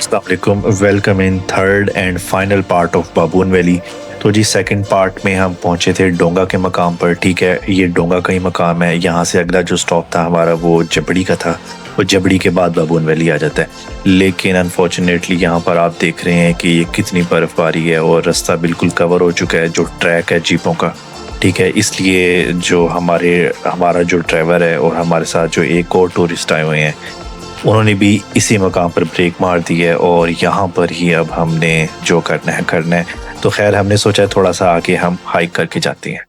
अस्सलाम welcome in third and final part of baboon valley. तो जी सेकंड पार्ट में हम पहुंचे थे डोंगा के मकाम पर। ठीक है, ये डोंगा का ही मकाम है। यहाँ से अगला जो स्टॉप था हमारा वो जबड़ी का था। वो जबड़ी के बाद बाबून वैली आ जाता है। लेकिन अनफॉर्चुनेटली यहाँ पर आप देख रहे हैं कि ये कितनी बर्फ़बारी है और रास्ता बिल्कुल कवर हो चुका है, जो ट्रैक है जीपों का। ठीक है, इसलिए जो हमारा जो ड्राइवर है और हमारे साथ जो एक और टूरिस्ट आए हुए हैं, उन्होंने भी इसी मकाम पर ब्रेक मार दी है और यहाँ पर ही अब हमने जो करना है। तो खैर हमने सोचा थोड़ा सा आगे हम हाइक करके जाते हैं।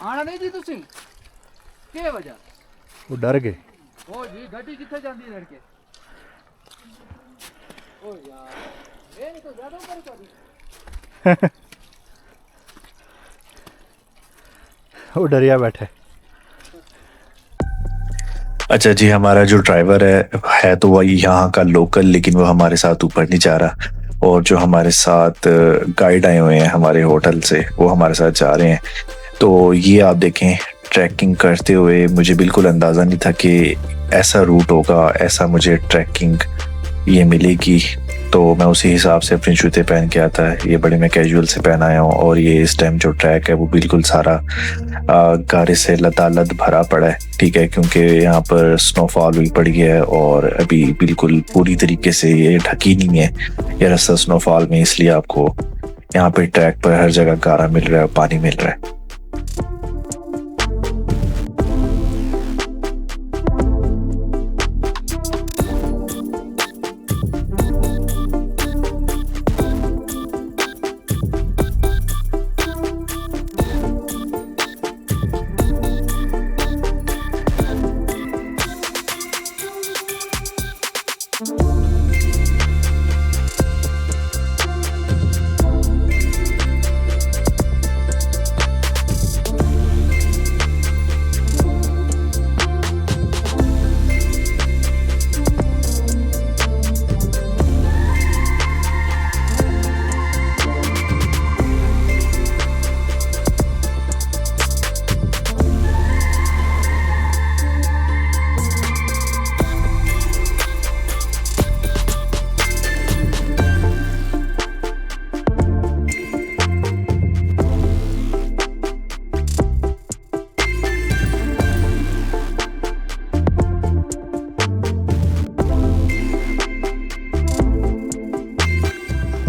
आना नहीं जी तुसी के वजह वो डर गए। ओ जी गड्डी किथे जांदी लड़के। ओ यार ये नहीं तो ज्यादा ऊपर कर। वो डरिया बैठे। अच्छा जी, हमारा जो ड्राइवर है तो वही यहाँ का लोकल, लेकिन वो हमारे साथ ऊपर नहीं जा रहा। और जो हमारे साथ गाइड आए हुए हैं हमारे होटल से, वो हमारे साथ जा रहे हैं। तो ये आप देखें, ट्रैकिंग करते हुए मुझे बिल्कुल अंदाज़ा नहीं था कि ऐसा रूट होगा, ऐसा मुझे ट्रैकिंग ये मिलेगी। तो मैं उसी हिसाब से अपने जूते पहन के आता है। ये बड़े मैं कैजुअल से पहन आया हूँ। और ये इस टाइम जो ट्रैक है वो बिल्कुल सारा गारे से लदालद भरा पड़ा है। ठीक है, क्योंकि यहाँ पर स्नोफॉल भी पड़ी है और अभी बिल्कुल पूरी तरीके से ये ढकी नहीं है ये रास्ता स्नोफॉल में, इसलिए आपको यहाँ पे ट्रैक पर हर जगह गारा मिल रहा है, पानी मिल रहा है।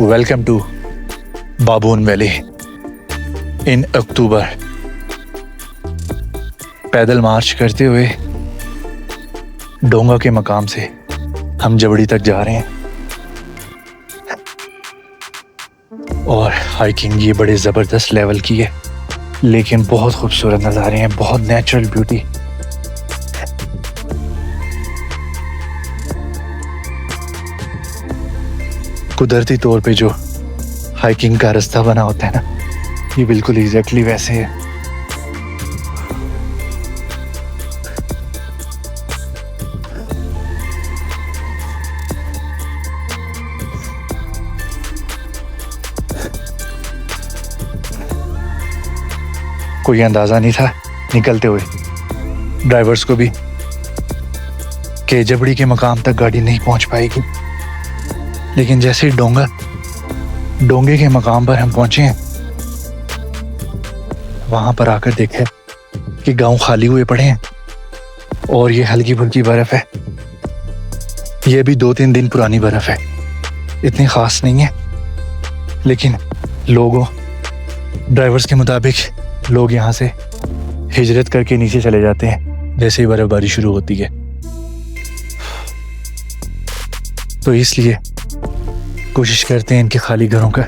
वेलकम टू बाबून वैली इन अक्टूबर। पैदल मार्च करते हुए डोंगा के मकाम से हम जबड़ी तक जा रहे हैं। और हाइकिंग ये बड़े ज़बरदस्त लेवल की है, लेकिन बहुत खूबसूरत नज़ारे हैं, बहुत नेचुरल ब्यूटी। कुदरती तौर पे जो हाइकिंग का रास्ता बना होता है ना, ये बिल्कुल एग्जैक्टली वैसे है। कोई अंदाजा नहीं था निकलते हुए ड्राइवर्स को भी कि जबड़ी के मकाम तक गाड़ी नहीं पहुंच पाएगी। लेकिन जैसे ही डोंगे के मकाम पर हम पहुंचे हैं, वहां पर आकर देखे कि गांव खाली हुए पड़े हैं और ये हल्की फुल्की बर्फ है। ये भी 2-3 दिन पुरानी बर्फ है, इतनी खास नहीं है। लेकिन ड्राइवर्स के मुताबिक लोग यहाँ से हिजरत करके नीचे चले जाते हैं जैसे ही बर्फबारी शुरू होती है। तो इसलिए कोशिश करते हैं इनके खाली घरों का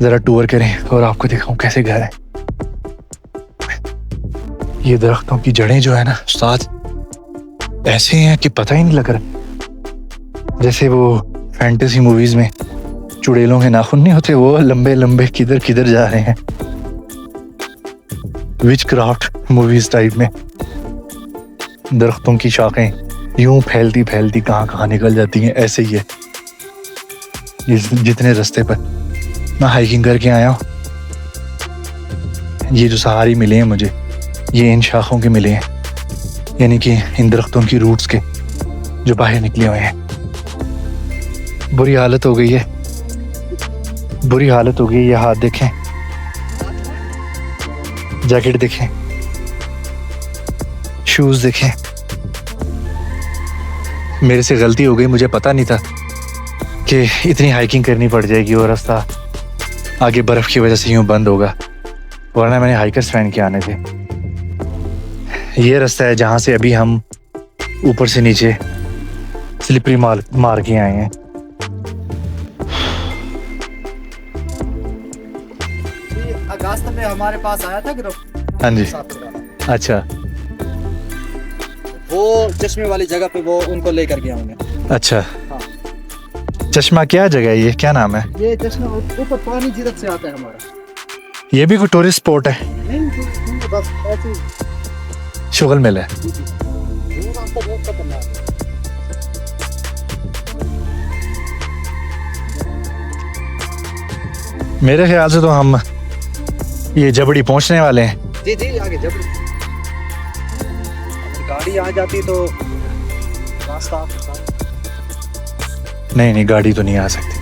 जरा टूर करें और आपको दिखाऊं कैसे घर है। ये दरख्तों की जड़ें जो है ना उस्ताद, ऐसे हैं कि पता ही नहीं लग रहा। जैसे वो फैंटेसी मूवीज में चुड़ैलों के नाखून नहीं होते, वो लंबे लंबे किधर किधर जा रहे हैं, विच क्राफ्ट मूवीज टाइप में। दरख्तों की शाखें यूं फैलती फैलती कहाँ निकल जाती हैं, ऐसे ही है। जितने रास्ते पर मैं हाइकिंग करके आया हूँ, ये जो सहारे मिले हैं मुझे, ये इन शाखों के मिले हैं, यानी कि इन दरख्तों की रूट्स के जो बाहर निकले हुए हैं। बुरी हालत हो गई है, बुरी हालत हो गई है। ये हाथ देखें, जैकेट देखें, शूज देखें। मेरे से गलती हो गई, मुझे पता नहीं था कि इतनी हाइकिंग करनी पड़ जाएगी और रास्ता आगे बर्फ की वजह से यूं बंद होगा, वरना मैंने हाइकर्स फ्रेंड के आने थे। ये रास्ता है जहाँ से अभी हम ऊपर से नीचे स्लिपरी मार के आए हैं। अगस्त में हमारे पास आया था ग्रुप। हाँ जी, अच्छा वो चश्मे वाली जगह पे वो उनको लेकर गया उन्हें। अच्छा। हाँ। चश्मा क्या जगह है, ये क्या नाम है? ये चश्मा ऊपर पानी जिधर से आता है हमारा। ये भी कोई टूरिस्ट स्पॉट है? नहीं, बस ऐसे शुगल मिल है। वो रास्ता बहुत खतरनाक है। मेरे ख्याल से तो हम ये जबड़ी पहुंचने वाले हैं। जी जी, आगे जब गाड़ी आ जाती तो रास्ता आपके साथ। नहीं नहीं, गाड़ी तो नहीं आ सकती थी।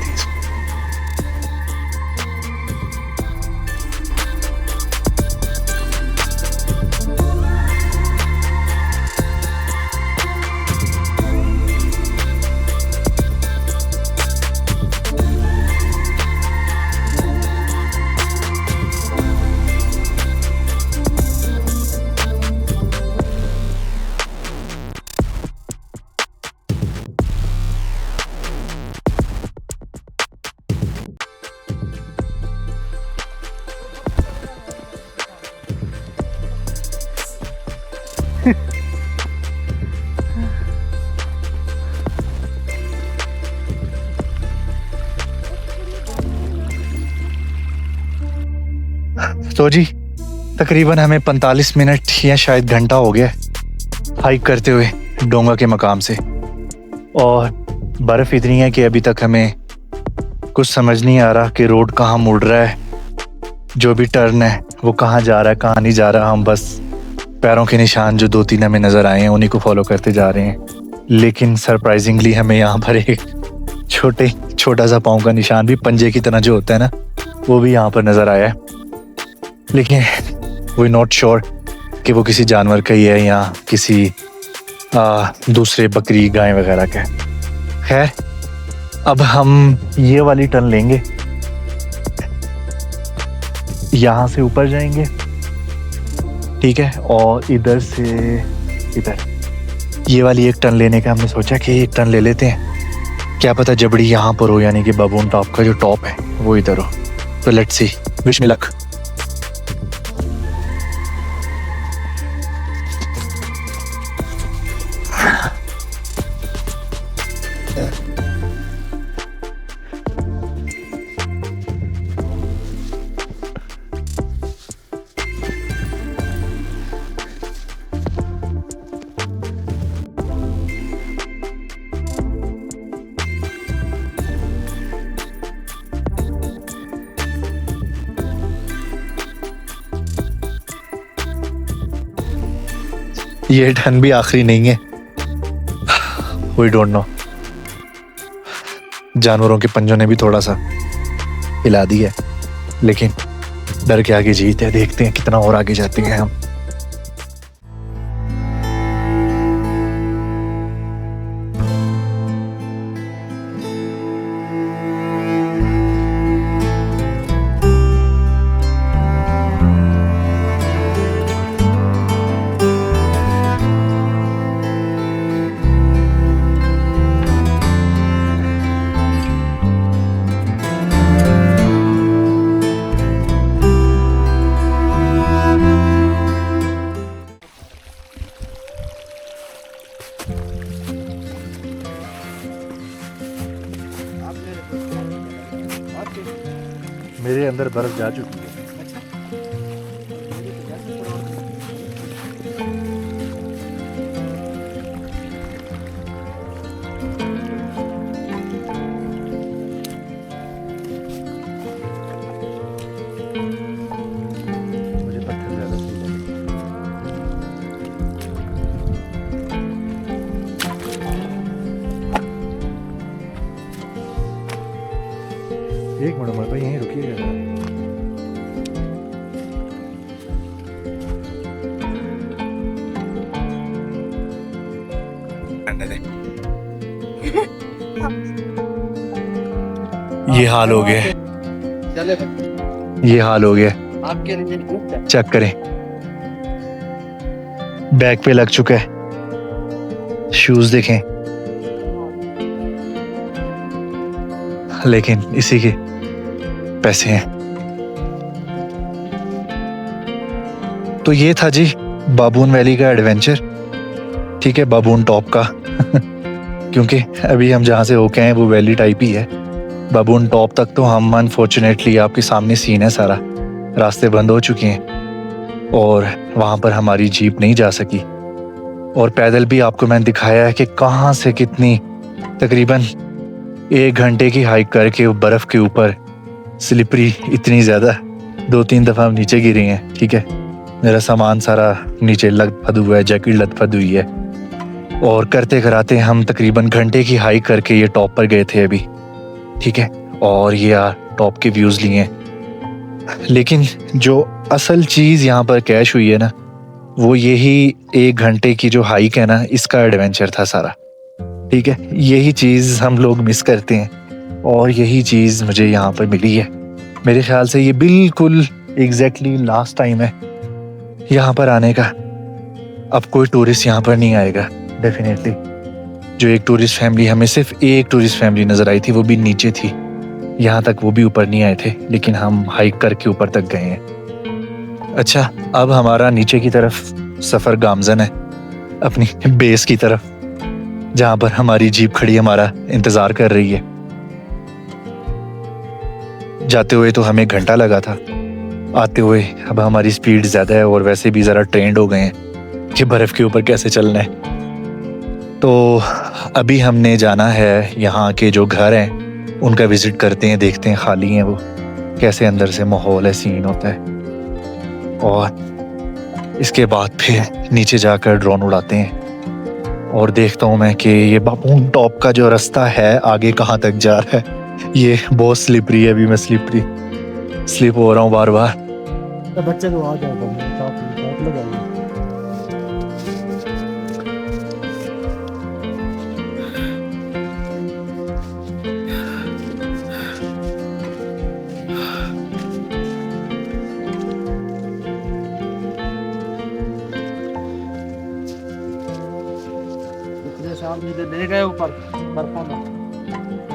तो जी तकरीबन हमें 45 मिनट या शायद घंटा हो गया हाइक करते हुए डोंगा के मकाम से, और बर्फ़ इतनी है कि अभी तक हमें कुछ समझ नहीं आ रहा कि रोड कहाँ मुड़ रहा है, जो भी टर्न है वो कहाँ जा रहा है कहाँ नहीं जा रहा। हम बस पैरों के निशान जो 2-3 हमें नज़र आए हैं उन्हीं को फॉलो करते जा रहे हैं। लेकिन सरप्राइजिंगली हमें यहाँ पर एक छोटा सा पाँव का निशान भी पंजे की तरह जो होता है ना, वो भी यहाँ पर नज़र आया है। लेकिन वी नॉट श्योर कि वो किसी जानवर का ही है या किसी दूसरे बकरी गाय वगैरह का। खैर, अब हम ये वाली टर्न लेंगे, यहाँ से ऊपर जाएंगे, ठीक है, और इधर से इधर ये वाली एक टर्न लेने का हमने सोचा कि एक टर्न ले लेते हैं, क्या पता जबड़ी यहाँ पर हो, यानी कि बाबून टॉप का जो टॉप है वो इधर हो। तो let's see, wish me luck. ये टर्न भी आखिरी नहीं है, वी डोंट नो। जानवरों के पंजों ने भी थोड़ा सा हिला दिया, लेकिन डर के आगे जीत है। देखते हैं कितना और आगे जाते हैं हम। मेरे अंदर बर्फ जा चुकी है। मुझे पत्थर ज्यादा सही लगे। एक मिनट उमर भाई यहीं रुकिएगा। ये हाल हो गया, चले ये हाल हो गया। आपके लिए चेक करें, बैग पे लग चुका है, शूज देखें, लेकिन इसी के पैसे हैं। तो ये था जी बाबून वैली का एडवेंचर, ठीक है, बाबून टॉप का क्योंकि अभी हम जहाँ से होके आए वो वैली टाइप ही है। बाबून टॉप तक तो हम अनफॉर्चुनेटली, आपके सामने सीन है सारा, रास्ते बंद हो चुके हैं और वहाँ पर हमारी जीप नहीं जा सकी। और पैदल भी आपको मैंने दिखाया है कि कहाँ से कितनी, तकरीबन 1 घंटे की हाइक करके बर्फ़ के ऊपर, स्लिपरी इतनी ज़्यादा, 2-3 दफ़ा हम नीचे गिरे हैं, ठीक है। मेरा सामान सारा नीचे लथपथ हुआ है, जैकेट लथपथ हुई है, और करते कराते हम तकरीबन घंटे की हाइक करके ये टॉप पर गए थे अभी, ठीक है। और ये यार टॉप के व्यूज़ लिए हैं, लेकिन जो असल चीज़ यहाँ पर कैश हुई है ना, वो यही 1 घंटे की जो हाइक है ना, इसका एडवेंचर था सारा, ठीक है। यही चीज़ हम लोग मिस करते हैं और यही चीज़ मुझे यहाँ पर मिली है। मेरे ख्याल से ये बिल्कुल एग्जैक्टली लास्ट टाइम है यहाँ पर आने का। अब कोई टूरिस्ट यहाँ पर नहीं आएगा डेफिनेटली। जो एक टूरिस्ट फैमिली, हमें सिर्फ एक टूरिस्ट फैमिली नज़र आई थी, वो भी नीचे थी, यहाँ तक वो भी ऊपर नहीं आए थे, लेकिन हम हाइक करके ऊपर तक गए हैं। अच्छा, अब हमारा नीचे की तरफ सफ़र गामजन है, अपनी बेस की तरफ, जहाँ पर हमारी जीप खड़ी हमारा इंतज़ार कर रही है। जाते हुए तो हमें 1 घंटा लगा था, आते हुए अब हमारी स्पीड ज़्यादा है और वैसे भी ज़रा ट्रेंड हो गए हैं कि बर्फ़ के ऊपर कैसे चलना है। तो अभी हमने जाना है, यहाँ के जो घर हैं उनका विज़िट करते हैं, देखते हैं खाली हैं वो, कैसे अंदर से माहौल है, सीन होता है, और इसके बाद फिर नीचे जाकर ड्रोन उड़ाते हैं और देखता हूँ मैं कि ये बाबून टॉप का जो रास्ता है आगे कहाँ तक जा रहा है। ये बहुत स्लिपरी है, अभी मैं स्लिप हो रहा हूँ बार बार। तो बच्चे को आ जाएगा, काफ लगाएंगे। सामने ले गए ऊपर बर्फों में,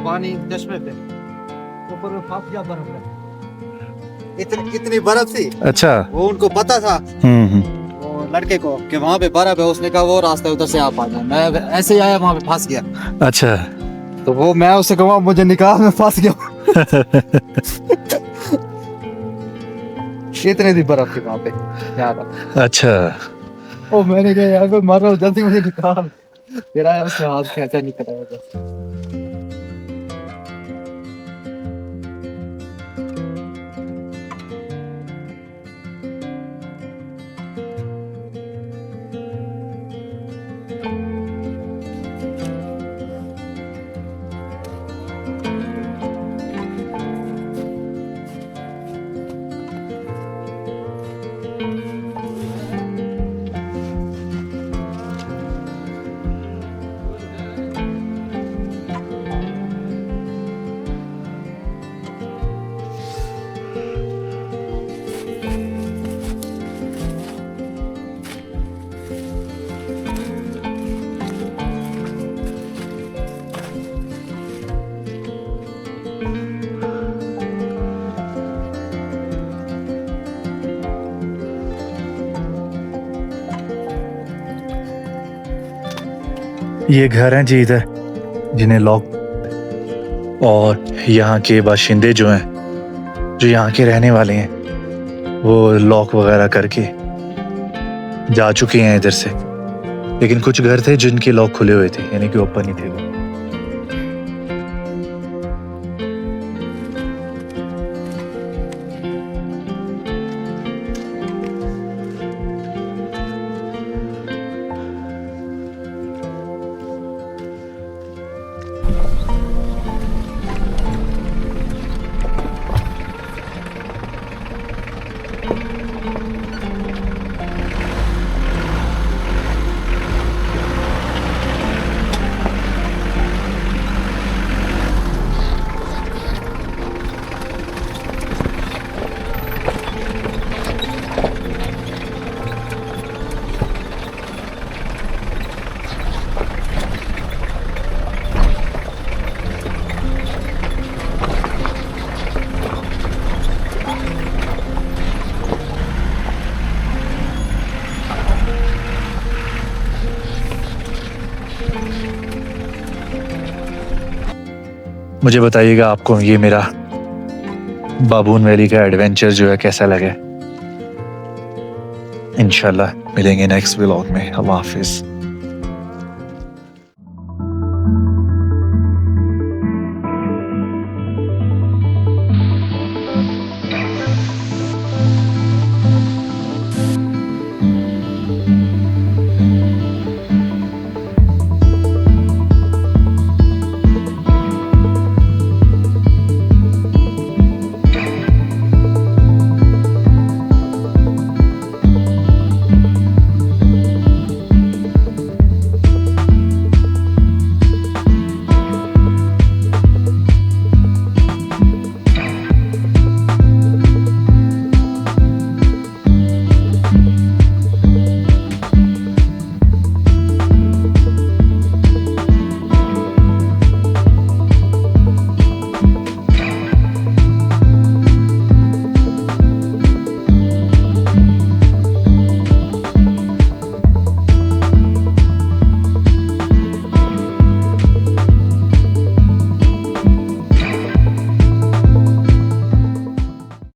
पानी चश्मे पे ऊपर में फंस गया बर्फ में, इतनी बर्फ थी। अच्छा, वो उनको पता था वो लड़के को कि वहाँ पे बर्फ है, उसने कहा वो रास्ता उधर से आप आ जाए। मैं ऐसे ही आया, वहाँ पे फंस गया। अच्छा, तो वो मैं उससे कहूँ मुझे निकाल, मैं फंस गया। इतने दी बर्फ थी वहाँ पे यार। अच्छा, ओ मैंने कहा यार मैं मर रहा हूँ, जल्दी मुझे निकाल। तेरा उससे हाथ खींचा, निकला बस। ये घर हैं जी इधर, जिन्हें लॉक, और यहाँ के बाशिंदे जो हैं, जो यहाँ के रहने वाले हैं, वो लॉक वगैरह करके जा चुके हैं इधर से। लेकिन कुछ घर थे जिनके लॉक खुले हुए थे, यानी कि ओपन ही थे वो। मुझे बताइएगा आपको ये मेरा बाबून वैली का एडवेंचर जो है कैसा लगा। इंशाल्लाह मिलेंगे नेक्स्ट व्लॉग में। अल्लाह हाफिज़।